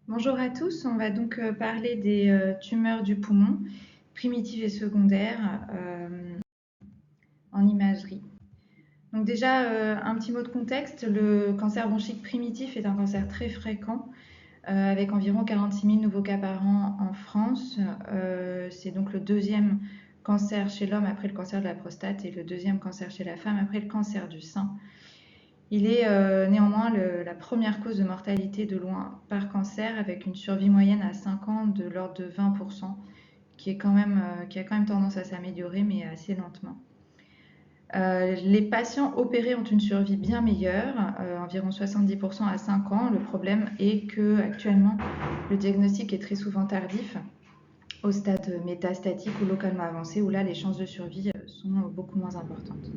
Bonjour à tous, on va donc parler des tumeurs du poumon, primitives et secondaires, en imagerie. Donc déjà, un petit mot de contexte, le cancer bronchique primitif est un cancer très fréquent, avec environ 46 000 nouveaux cas par an en France. C'est donc le deuxième cancer chez l'homme après le cancer de la prostate et le deuxième cancer chez la femme après le cancer du sein. Il est néanmoins la première cause de mortalité de loin par cancer, avec une survie moyenne à 5 ans de l'ordre de 20%, qui a quand même tendance à s'améliorer, mais assez lentement. Les patients opérés ont une survie bien meilleure, environ 70% à 5 ans. Le problème est que actuellement, le diagnostic est très souvent tardif, au stade métastatique ou localement avancé, où là, les chances de survie sont beaucoup moins importantes.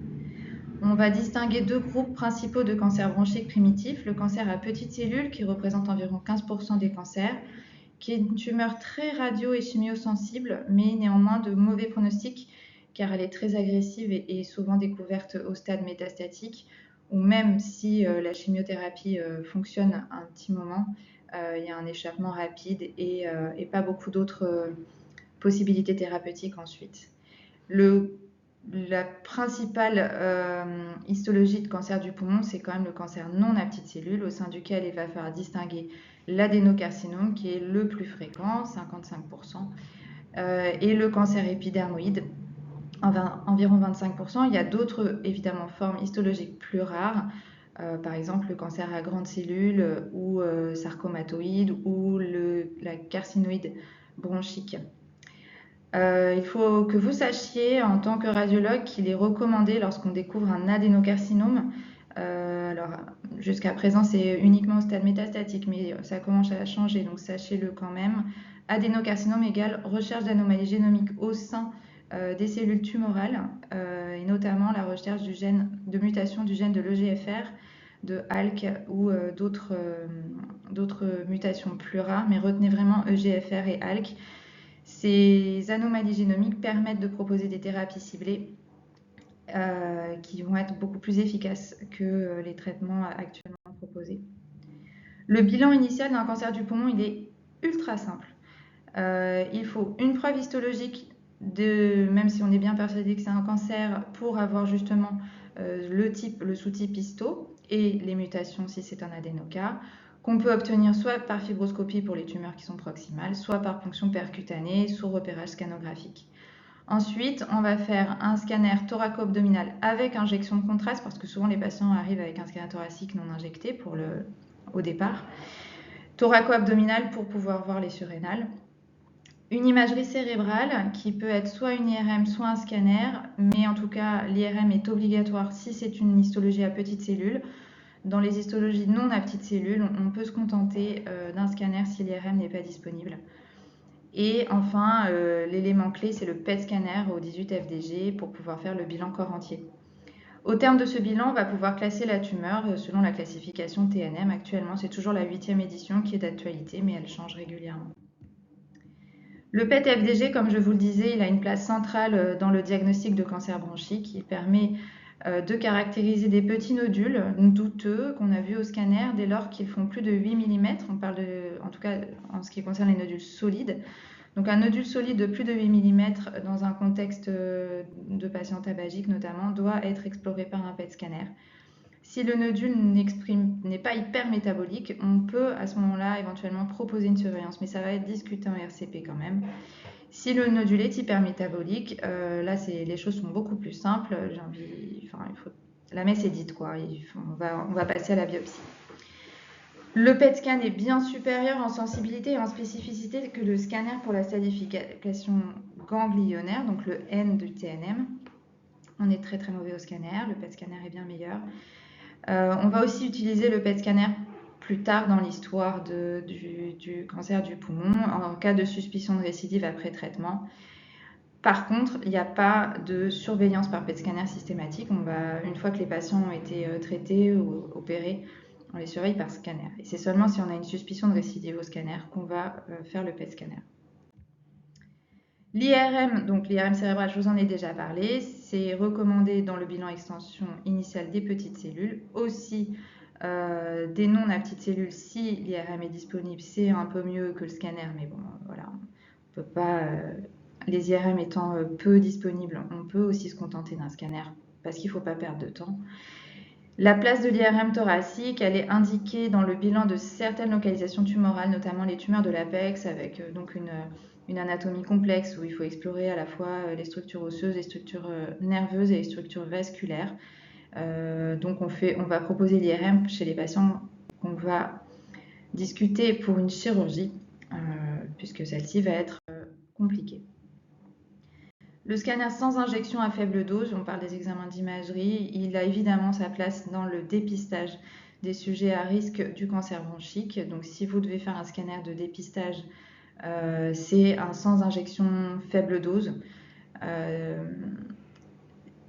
On va distinguer deux groupes principaux de cancer bronchique primitif. Le cancer à petites cellules, qui représente environ 15% des cancers, qui est une tumeur très radio- et chimiosensible, mais néanmoins de mauvais pronostic, car elle est très agressive et souvent découverte au stade métastatique, ou même si la chimiothérapie fonctionne un petit moment, il y a un échappement rapide et pas beaucoup d'autres possibilités thérapeutiques ensuite. La principale histologie de cancer du poumon, c'est quand même le cancer non à petites cellules, au sein duquel il va falloir distinguer l'adénocarcinome, qui est le plus fréquent, 55%, et le cancer épidermoïde, environ 25%. Il y a d'autres, évidemment, formes histologiques plus rares, par exemple le cancer à grandes cellules ou sarcomatoïde ou la carcinoïde bronchique. Il faut que vous sachiez en tant que radiologue qu'il est recommandé lorsqu'on découvre un adénocarcinome. Alors jusqu'à présent c'est uniquement au stade métastatique, mais ça commence à changer, donc sachez-le quand même. Adénocarcinome égale recherche d'anomalies génomiques au sein des cellules tumorales, et notamment la recherche de mutation du gène de l'EGFR, de ALK ou d'autres mutations plus rares, mais retenez vraiment EGFR et ALK. Ces anomalies génomiques permettent de proposer des thérapies ciblées qui vont être beaucoup plus efficaces que les traitements actuellement proposés. Le bilan initial d'un cancer du poumon, il est ultra simple. Il faut une preuve histologique, même si on est bien persuadé que c'est un cancer, pour avoir justement le sous-type histo et les mutations si c'est un adénocar, qu'on peut obtenir soit par fibroscopie pour les tumeurs qui sont proximales, soit par ponction percutanée sous repérage scanographique. Ensuite, on va faire un scanner thoraco-abdominal avec injection de contraste, parce que souvent les patients arrivent avec un scanner thoracique non injecté au départ. Thoraco-abdominal pour pouvoir voir les surrénales. Une imagerie cérébrale qui peut être soit une IRM, soit un scanner, mais en tout cas l'IRM est obligatoire si c'est une histologie à petites cellules. Dans les histologies non à petites cellules, on peut se contenter d'un scanner si l'IRM n'est pas disponible. Et enfin, l'élément clé, c'est le PET scanner au 18 FDG pour pouvoir faire le bilan corps entier. Au terme de ce bilan, on va pouvoir classer la tumeur selon la classification TNM. Actuellement, c'est toujours la 8e édition qui est d'actualité, mais elle change régulièrement. Le PET-FDG, comme je vous le disais, il a une place centrale dans le diagnostic de cancer bronchique. Il permet de caractériser des petits nodules douteux qu'on a vus au scanner dès lors qu'ils font plus de 8 mm. On parle en tout cas en ce qui concerne les nodules solides. Donc un nodule solide de plus de 8 mm dans un contexte de patient tabagique notamment doit être exploré par un PET scanner. Si le nodule n'est pas hypermétabolique, on peut à ce moment-là éventuellement proposer une surveillance, mais ça va être discuté en RCP quand même. Si le nodule est hypermétabolique, là les choses sont beaucoup plus simples. La messe est dite, quoi. On va passer à la biopsie. Le PET scan est bien supérieur en sensibilité et en spécificité que le scanner pour la stadification ganglionnaire, donc le N du TNM. On est très très mauvais au scanner, le PET scanner est bien meilleur. On va aussi utiliser le PET scanner plus tard dans l'histoire du cancer du poumon, en cas de suspicion de récidive après traitement. Par contre, il n'y a pas de surveillance par PET scanner systématique. Une fois que les patients ont été traités ou opérés, on les surveille par scanner. Et c'est seulement si on a une suspicion de récidive au scanner qu'on va faire le PET scanner. L'IRM, donc l'IRM cérébrale, je vous en ai déjà parlé, c'est recommandé dans le bilan extension initial des petites cellules, aussi Des noms à petites cellules, si l'IRM est disponible, c'est un peu mieux que le scanner, mais bon, voilà, on peut pas. Les IRM étant peu disponibles, on peut aussi se contenter d'un scanner parce qu'il ne faut pas perdre de temps. La place de l'IRM thoracique, elle est indiquée dans le bilan de certaines localisations tumorales, notamment les tumeurs de l'apex, avec donc une anatomie complexe où il faut explorer à la fois les structures osseuses, les structures nerveuses et les structures vasculaires. Donc on va proposer l'IRM chez les patients qu'on va discuter pour une chirurgie, puisque celle-ci va être compliquée. Le scanner sans injection à faible dose, on parle des examens d'imagerie, il a évidemment sa place dans le dépistage des sujets à risque du cancer bronchique. Donc si vous devez faire un scanner de dépistage, c'est un sans injection faible dose.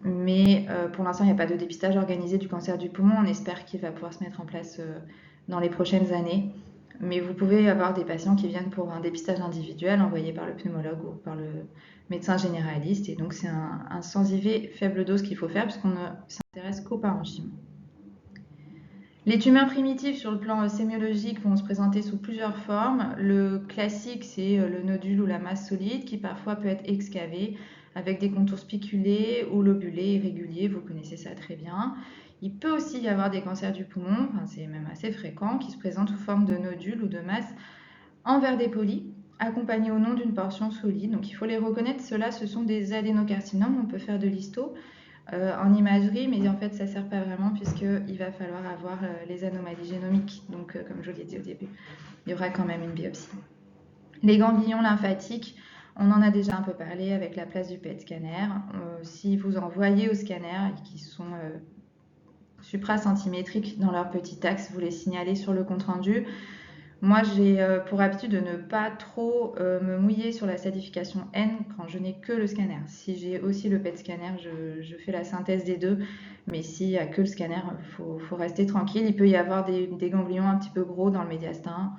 Mais pour l'instant, il n'y a pas de dépistage organisé du cancer du poumon. On espère qu'il va pouvoir se mettre en place dans les prochaines années. Mais vous pouvez avoir des patients qui viennent pour un dépistage individuel envoyé par le pneumologue ou par le médecin généraliste. Et donc, c'est un sans IV faible dose qu'il faut faire puisqu'on ne s'intéresse qu'au parenchyme. Les tumeurs primitives sur le plan sémiologique vont se présenter sous plusieurs formes. Le classique, c'est le nodule ou la masse solide qui parfois peut être excavé avec des contours spiculés ou lobulés, irréguliers, vous connaissez ça très bien. Il peut aussi y avoir des cancers du poumon, enfin, c'est même assez fréquent, qui se présentent sous forme de nodules ou de masse en verre dépoli, accompagnés au nom d'une portion solide. Donc il faut les reconnaître, ceux-là ce sont des adénocarcinomes, on peut faire de l'histo en imagerie, mais en fait ça ne sert pas vraiment puisqu'il va falloir avoir les anomalies génomiques. Donc comme je l'ai dit au début, il y aura quand même une biopsie. Les ganglions lymphatiques, on en a déjà un peu parlé avec la place du PET scanner. Si vous en voyez au scanner et qui sont supracentrimétriques dans leur petit axe, vous les signalez sur le compte-rendu. Moi, j'ai pour habitude de ne pas trop me mouiller sur la salification N quand je n'ai que le scanner. Si j'ai aussi le PET scanner, je fais la synthèse des deux. Mais s'il n'y a que le scanner, il faut rester tranquille. Il peut y avoir des ganglions un petit peu gros dans le médiastin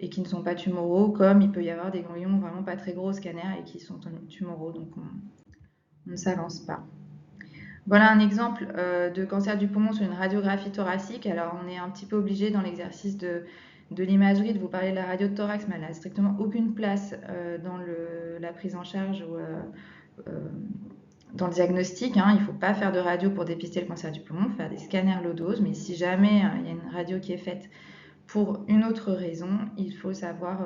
et qui ne sont pas tumoraux, comme il peut y avoir des ganglions vraiment pas très gros au scanner et qui sont tumoraux. Donc on ne s'avance pas. Voilà un exemple de cancer du poumon sur une radiographie thoracique. Alors on est un petit peu obligé dans l'exercice de l'imagerie de vous parler de la radio de thorax, mais elle n'a strictement aucune place dans la prise en charge ou dans le diagnostic. Il ne faut pas faire de radio pour dépister le cancer du poumon, faire des scanners low dose, mais si jamais il y a une radio qui est faite pour une autre raison, il faut savoir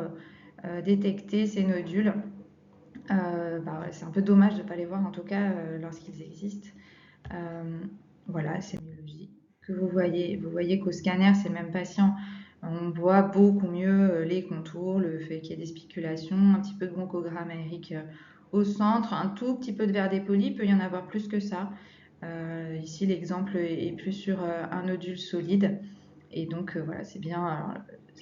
détecter ces nodules. C'est un peu dommage de ne pas les voir en tout cas lorsqu'ils existent. Voilà, sémiologie que vous voyez qu'au scanner, c'est le même patient. On voit beaucoup mieux les contours, le fait qu'il y ait des spiculations, un petit peu de bronchogramme aérique au centre, un tout petit peu de verre dépoli, il peut y en avoir plus que ça. Ici, l'exemple est plus sur un nodule solide. Et donc, voilà, c'est bien. Alors,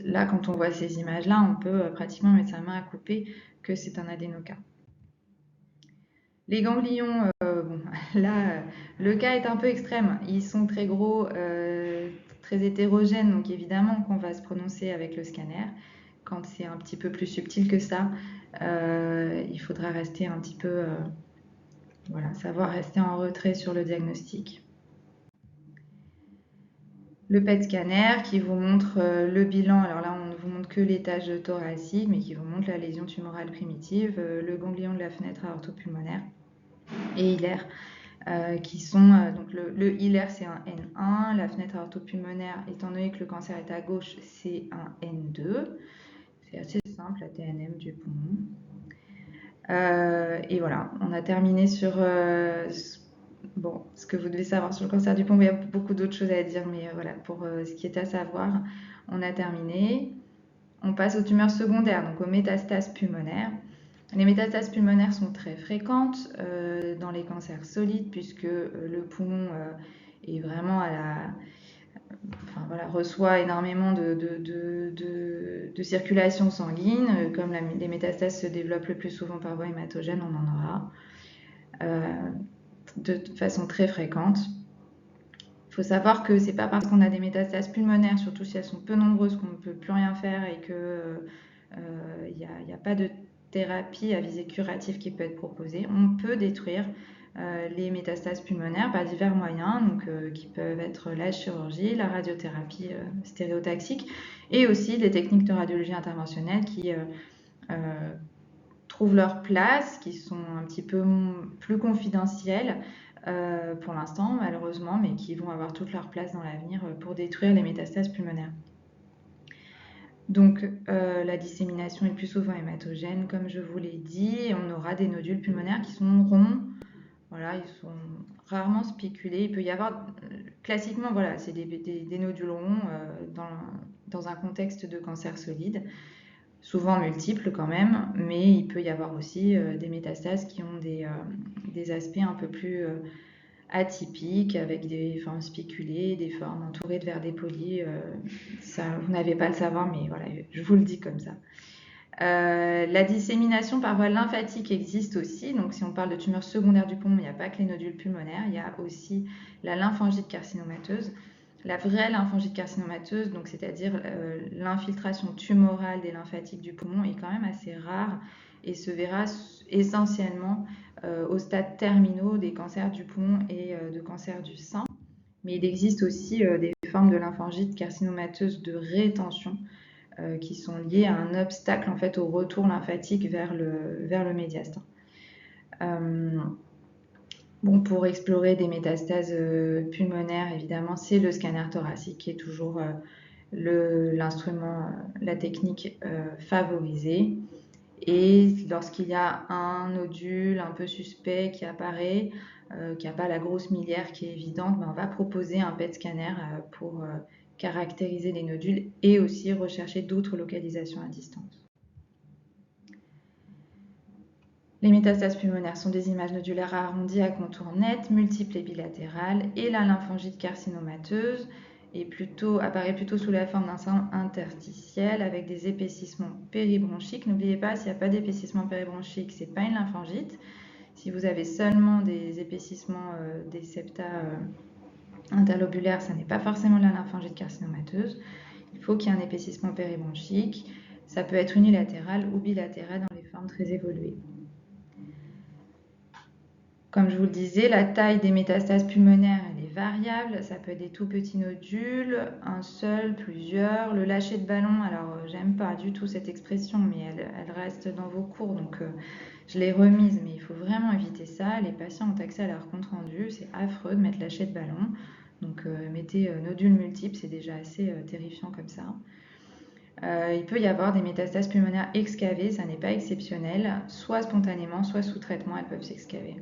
là, quand on voit ces images-là, on peut pratiquement mettre sa main à couper que c'est un adénocarpe. Les ganglions, bon, là, le cas est un peu extrême. Ils sont très gros, très hétérogènes, donc évidemment qu'on va se prononcer avec le scanner. Quand c'est un petit peu plus subtil que ça, il faudra rester un petit peu, voilà, savoir rester en retrait sur le diagnostic. Le PET scanner qui vous montre le bilan. Alors là, on ne vous montre que l'étage thoracique, mais qui vous montre la lésion tumorale primitive, le ganglion de la fenêtre aortopulmonaire et hilaire, qui sont donc le hilaire c'est un N1, la fenêtre aortopulmonaire, étant donné que le cancer est à gauche, c'est un N2. C'est assez simple, la TNM du poumon. Et voilà, on a terminé sur ce que vous devez savoir sur le cancer du poumon. Il y a beaucoup d'autres choses à dire, mais voilà, pour ce qui est à savoir, on a terminé. On passe aux tumeurs secondaires, donc aux métastases pulmonaires. Les métastases pulmonaires sont très fréquentes dans les cancers solides puisque le poumon est vraiment reçoit énormément de circulation sanguine. Comme les métastases se développent le plus souvent par voie hématogène, on en aura de façon très fréquente. Il faut savoir que c'est pas parce qu'on a des métastases pulmonaires, surtout si elles sont peu nombreuses, qu'on ne peut plus rien faire et qu'il n'y a pas de thérapie à visée curative qui peut être proposée. On peut détruire les métastases pulmonaires par divers moyens, donc, qui peuvent être la chirurgie, la radiothérapie stéréotaxique et aussi des techniques de radiologie interventionnelle qui trouvent leur place, qui sont un petit peu plus confidentielles pour l'instant malheureusement, mais qui vont avoir toute leur place dans l'avenir pour détruire les métastases pulmonaires. Donc la dissémination est le plus souvent hématogène, comme je vous l'ai dit, et on aura des nodules pulmonaires qui sont ronds. Voilà, ils sont rarement spéculés. Il peut y avoir, classiquement, voilà, c'est des nodules ronds dans un contexte de cancer solide, souvent multiples quand même, mais il peut y avoir aussi des métastases qui ont des aspects un peu plus atypiques, avec des formes spéculées, des formes entourées de verres dépolis. Ça, vous n'avez pas à le savoir, mais voilà, je vous le dis comme ça. La dissémination par voie lymphatique existe aussi. Donc, si on parle de tumeurs secondaires du poumon, il n'y a pas que les nodules pulmonaires, il y a aussi la lymphangite carcinomateuse. La vraie lymphangite carcinomateuse, donc c'est-à-dire l'infiltration tumorale des lymphatiques du poumon, est quand même assez rare et se verra essentiellement au stade terminaux des cancers du poumon et de cancers du sein. Mais il existe aussi des formes de lymphangite carcinomateuse de rétention qui sont liées à un obstacle en fait au retour lymphatique vers le médiastin. Bon, pour explorer des métastases pulmonaires, évidemment, c'est le scanner thoracique qui est toujours l'instrument, la technique favorisée. Et lorsqu'il y a un nodule un peu suspect qui apparaît, qui n'a pas la grosse miliaire qui est évidente, on va proposer un PET scanner pour caractériser les nodules et aussi rechercher d'autres localisations à distance. Les métastases pulmonaires sont des images nodulaires arrondies à contours nets, multiples et bilatérales, et la lymphangite carcinomateuse apparaît plutôt sous la forme d'un sein interstitiel avec des épaississements péribronchiques. N'oubliez pas, s'il n'y a pas d'épaississement péribronchique, ce n'est pas une lymphangite. Si vous avez seulement des épaississements des septa interlobulaires, ça n'est pas forcément la lymphangite carcinomateuse. Il faut qu'il y ait un épaississement péribronchique. Ça peut être unilatéral ou bilatéral dans les formes très évoluées. Comme je vous le disais, la taille des métastases pulmonaires, elle est variable. Ça peut être des tout petits nodules, un seul, plusieurs. Le lâcher de ballon, alors j'aime pas du tout cette expression, mais elle reste dans vos cours, donc je l'ai remise, mais il faut vraiment éviter ça. Les patients ont accès à leur compte rendu, c'est affreux de mettre lâcher de ballon. Donc mettez nodules multiples, c'est déjà assez terrifiant comme ça. Il peut y avoir des métastases pulmonaires excavées, ça n'est pas exceptionnel, soit spontanément, soit sous traitement, elles peuvent s'excaver.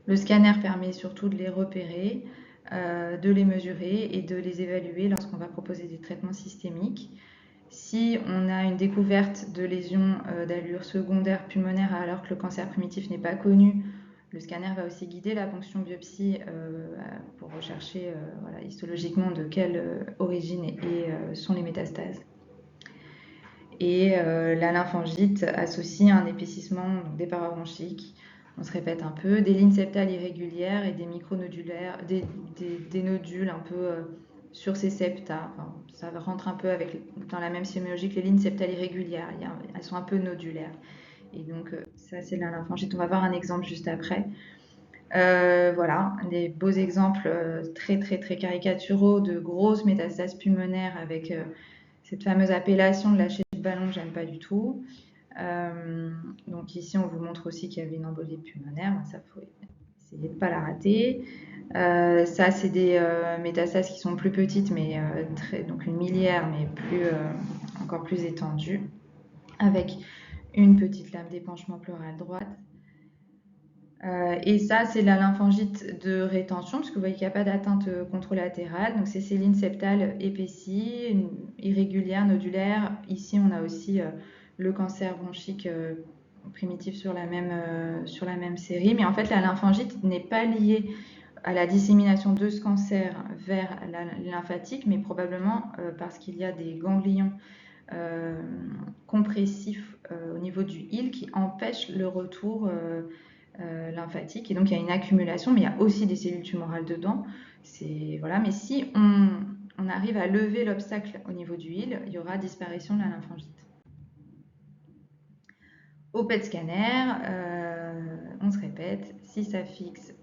Le scanner permet surtout de les repérer, de les mesurer et de les évaluer lorsqu'on va proposer des traitements systémiques. Si on a une découverte de lésions d'allure secondaire pulmonaire alors que le cancer primitif n'est pas connu, le scanner va aussi guider la ponction biopsie pour rechercher histologiquement de quelle origine sont les métastases. Et la lymphangite associe un épaississement des parois bronchiques. On se répète un peu, des lignes septales irrégulières et des micronodulaires, des nodules un peu sur ces septa. Enfin, ça rentre un peu dans la même sémiologie que les lignes septales irrégulières. Elles sont un peu nodulaires. Et donc, ça, c'est la lymphangite. On va voir un exemple juste après. Voilà, des beaux exemples très, très, très caricaturaux de grosses métastases pulmonaires avec cette fameuse appellation de lâcher de ballon, j'aime pas du tout. Donc ici, on vous montre aussi qu'il y avait une embolie pulmonaire. Ça, faut essayer de ne pas la rater. Ça, c'est des métastases qui sont plus petites, mais donc une miliaire, mais encore plus étendue, avec une petite lame d'épanchement pleural droite. Et ça, c'est la lymphangite de rétention, parce que vous voyez qu'il n'y a pas d'atteinte contralatérale. Donc, c'est ces lignes septales épaissies, irrégulières, nodulaires. Ici, on a aussi le cancer bronchique primitif sur la même série. Mais en fait, la lymphangite n'est pas liée à la dissémination de ce cancer vers la lymphatique, mais probablement parce qu'il y a des ganglions compressifs au niveau du île qui empêchent le retour lymphatique, et donc il y a une accumulation, mais il y a aussi des cellules tumorales dedans. Voilà. Mais si on arrive à lever l'obstacle au niveau du île, il y aura disparition de la lymphangite. Au PET scanner, on se répète, si ça fixe,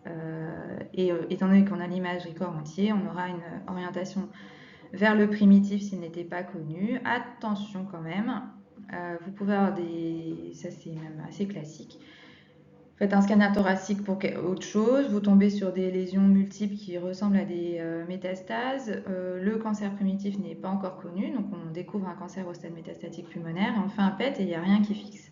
et étant donné qu'on a l'imagerie corps entier, on aura une orientation vers le primitif s'il n'était pas connu. Attention quand même, vous pouvez avoir ça c'est même assez classique. Faites un scanner thoracique pour autre chose, vous tombez sur des lésions multiples qui ressemblent à des métastases. Le cancer primitif n'est pas encore connu, donc on découvre un cancer au stade métastatique pulmonaire, et on fait un PET et il n'y a rien qui fixe.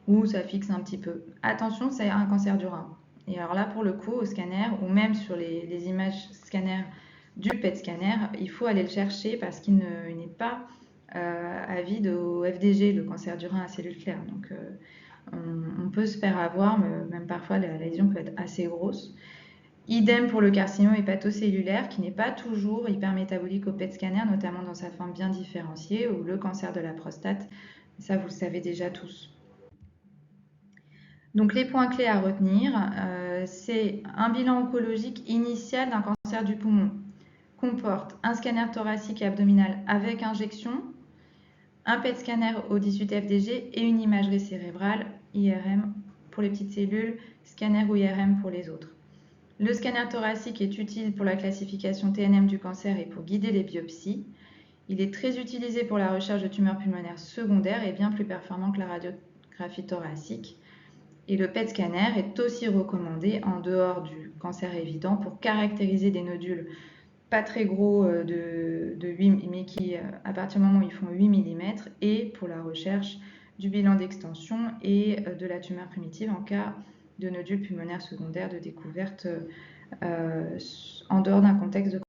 Ou ça fixe un petit peu. Attention, c'est un cancer du rein. Et alors là, pour le coup, au scanner, ou même sur les images scanner du PET scanner, il faut aller le chercher parce qu'il n'est pas avide au FDG, le cancer du rein à cellules claires. Donc on peut se faire avoir, même parfois la lésion peut être assez grosse. Idem pour le carcinome hépatocellulaire qui n'est pas toujours hypermétabolique au PET scanner, notamment dans sa forme bien différenciée, ou le cancer de la prostate. Ça, vous le savez déjà tous. Donc les points clés à retenir, c'est un bilan oncologique initial d'un cancer du poumon comporte un scanner thoracique et abdominal avec injection, un PET scanner au 18 FDG et une imagerie cérébrale, IRM pour les petites cellules, scanner ou IRM pour les autres. Le scanner thoracique est utile pour la classification TNM du cancer et pour guider les biopsies. Il est très utilisé pour la recherche de tumeurs pulmonaires secondaires et bien plus performant que la radiographie thoracique. Et le PET scanner est aussi recommandé en dehors du cancer évident pour caractériser des nodules pas très gros de 8, mais qui, à partir du moment où ils font 8 mm, et pour la recherche du bilan d'extension et de la tumeur primitive en cas de nodules pulmonaires secondaires de découverte en dehors d'un contexte de